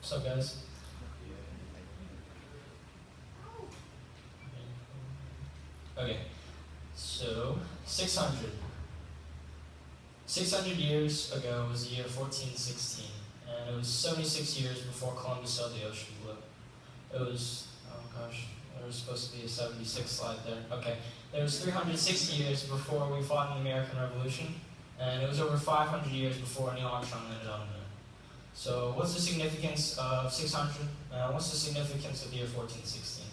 What's up, guys? Okay, so 600. 600 years ago was the year 1416, and it was 76 years before Columbus sailed the ocean blue. It was, oh gosh, there was supposed to be a 76 slide there. Okay, there was 360 years before we fought in the American Revolution, and it was over 500 years before Neil Armstrong landed on the moon. So what's the significance of 600? What's the significance of the year 1416?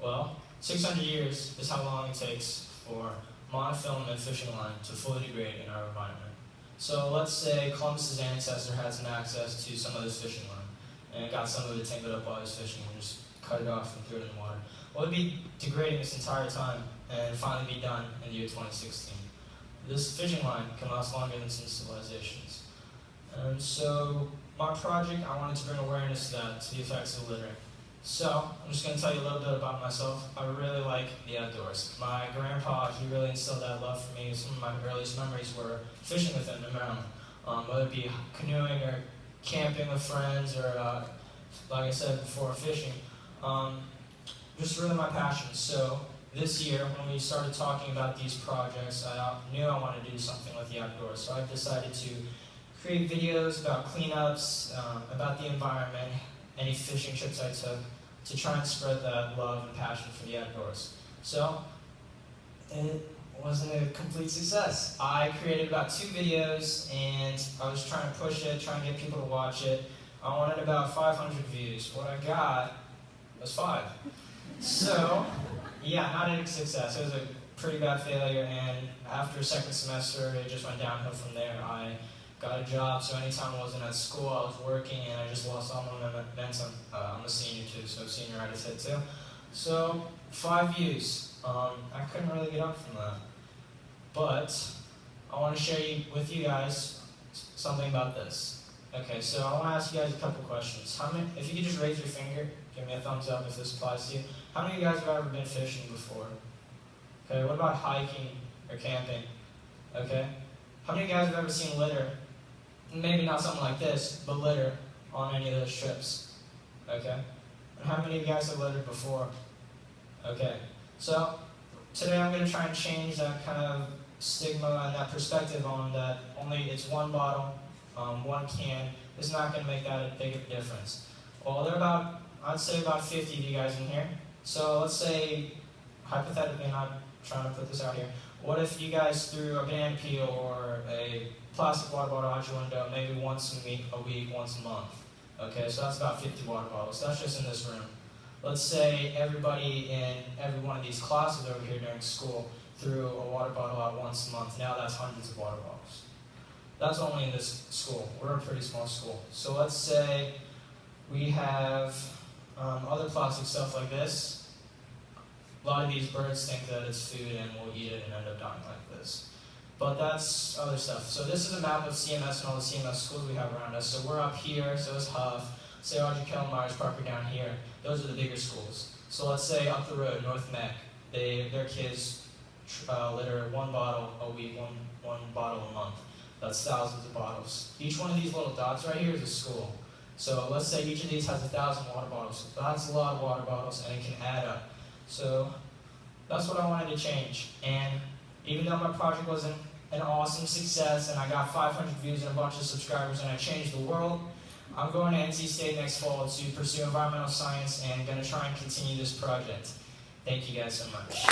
Well, 600 years is how long it takes for monofilament fishing line to fully degrade in our environment. So let's say Columbus's ancestor had some access to some of this fishing line and got some of it tangled up while he was fishing and just cut it off and threw it in the water. Well, it'd be degrading this entire time and finally be done in the year 2016. This fishing line can last longer than some civilizations. And so my project, I wanted to bring awareness to that, to the effects of littering. So, I'm just going to tell you a little bit about myself. I really like the outdoors. My grandpa, he really instilled that love for me. Some of my earliest memories were fishing with him in Maryland. Whether it be canoeing or camping with friends or, like I said before, fishing. Just really my passion. So, this year, when we started talking about these projects, I knew I wanted to do something with the outdoors. So I decided to create videos about cleanups, about the environment, any fishing trips I took, to try and spread that love and passion for the outdoors. So, it wasn't a complete success. I created about 2 videos, and I was trying to push it, trying to get people to watch it. I wanted about 500 views. What I got was 5. So, yeah, not a success. It was a pretty bad failure, and after second semester, it just went downhill from there. I got a job, so anytime I wasn't at school, I was working, and I just lost all my momentum. I'm a senior too, so senior I just hit too. So, 5 views. I couldn't really get up from that. But, I want to share with you guys something about this. Okay, so I want to ask you guys a couple questions. If you could just raise your finger, give me a thumbs up if this applies to you. How many of you guys have ever been fishing before? Okay, what about hiking or camping? Okay. How many of you guys have ever seen litter? Maybe not something like this, but litter on any of those trips. Okay? And how many of you guys have littered before? Okay. So, today I'm going to try and change that kind of stigma and that perspective on that only it's one bottle, one can, is not going to make that big of a difference. Well, there are about, I'd say about 50 of you guys in here. So let's say, hypothetically, and I'm trying to put this out here, what if you guys threw a banana peel or a plastic water bottle out your window maybe once a week, once a month? Okay, so that's about 50 water bottles. That's just in this room. Let's say everybody in every one of these classes over here during school threw a water bottle out once a month. Now that's hundreds of water bottles. That's only in this school. We're a pretty small school. So let's say we have other plastic stuff like this. A lot of these birds think that it's food and will eat it and end up dying like this. But that's other stuff. So this is a map of CMS and all the CMS schools we have around us. So we're up here, so is Huff. Say Audrey Kell, Myers Parker down here. Those are the bigger schools. So let's say up the road, North Mech, their kids litter 1 bottle a week, one bottle a month. That's thousands of bottles. Each one of these little dots right here is a school. So let's say each of these has 1,000 water bottles. That's a lot of water bottles, and it can add up. So that's what I wanted to change. And even though my project wasn't an awesome success and I got 500 views and a bunch of subscribers and I changed the world, I'm going to NC State next fall to pursue environmental science and going to try and continue this project. Thank you guys so much.